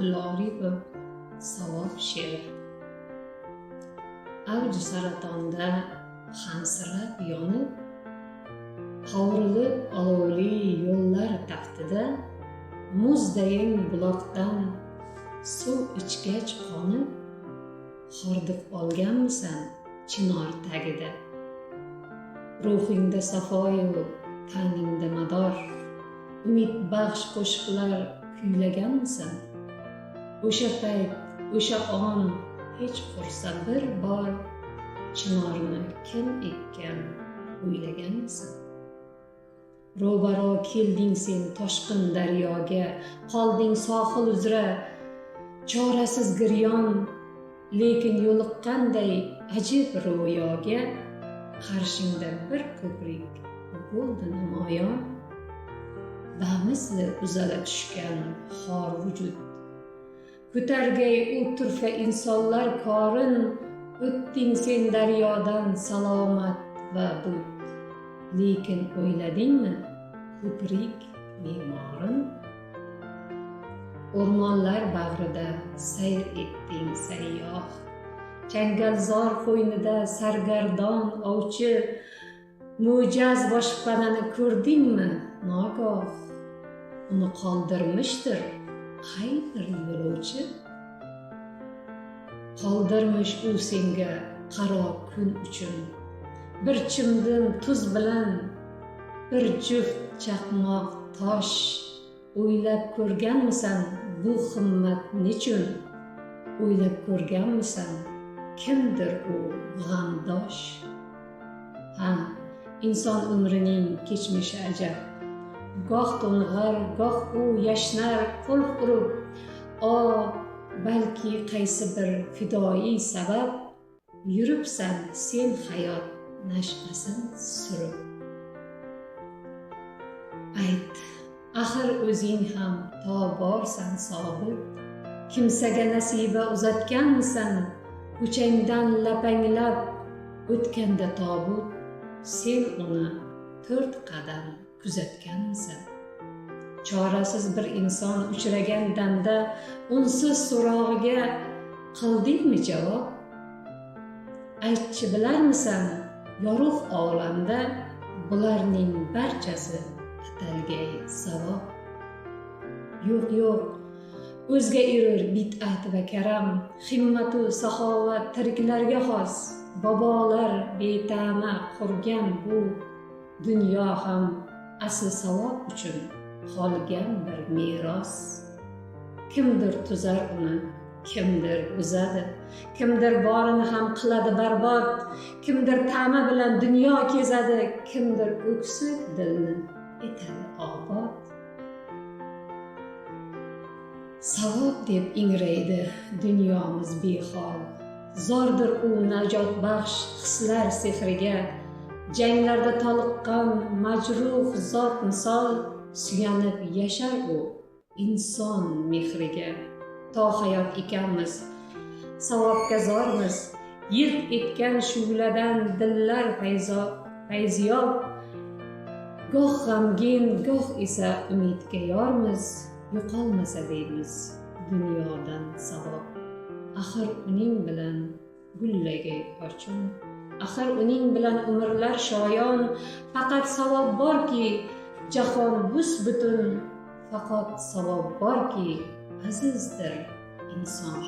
Abdulla Oripov savob she'ri. Avj saratonda hansirab yonib, qovrilib olovli yo'llar taftida, muzdayin buloqdan suv ichgach qonib, hordiq olganmisan chinor tagida. Ruhingda safoyu taningda mador, umid baxsh qo'shiqlar kuylaganmisan? O'sha payt, o'sha on hech qursa bir bor, chinorni kim ekkan o'ylaganmisan? Ro'baro kelding sen toshqin daryoga, qolding sohil uzra chorasiz giryon, lekin yo'liqqanday ajib ro'yoga, qarshingda bir ko'prik bo'ldi namoyon. Bamisli uzala tushgan xor vujud, ko'targay u turfa insonlar korin, o'tding sen daryodan salomat va bud. Lekin o'yladingmi ko'prik me'morin? O'rmonlar bag'rida sayr etding sayyoh, changalzor qo'ynida sargardon ovchi, mo'jaz boshpanani ko'rdingmi nogoh? Uni qoldirmishdir qay bir yo'lovchi? Qoldirmish u senga qaro kun uchun bir chimdim tuz bilan bir juft chaqmoq tosh. O'ylab ko'rganmisan bu himmat nechun? O'ylab ko'rganmisan kimdir u g'amdosh? Ha, inson umrining kechmishi ajab, goh to'ng'ar, goh u yashnar qulf urib. Balki qaysi bir fidoyi sabab, yuribsan sen hayot nash'asin surib. Ayt, axir o'zing ham to borsan sobit, kimsaga nasiba uzatganmisan? Ko'changdan lapanglab o'tganda tobut, sen uni 4 qadam kuzatganmisan? Chorasiz bir inson uchragan damda unsiz so'rog'iga qildingmi javob? Aytchi, bilarmisan yorug' olamda bularning barchasi atalgay savob. Yo'q, o'zga erir bid'at va karam, himmatu saxovat tiriklarga xos. Bobolar beta'ma qurgan bu dunyo ham asl savob uchun qolgan bir meros. Kimdir tuzar uni, kimdir buzadi, kimdir borini ham qiladi barbod, kimdir ta'ma bilan dunyo kezadi, kimdir o'ksik dilni etadi obod. Savob deb ingraydi dunyomiz behol, zordir u najot baxsh hislar sehriga. Janglarda toliqqan majruh zot misol, suyanib yashar u inson mehriga. To hayot ekanmiz, savobga zormiz, yilt etgan shu'ladan dillar fayziyob. Goh g'amgin, goh esa umidga yormiz, yo'qolmasa deymiz dunyodan savob. Axir uning bilan gullagay ochun, axir uning bilan umrlar shoyon. Faqat savob borki jahon bus-butun, faqat savob borki azizdir inson.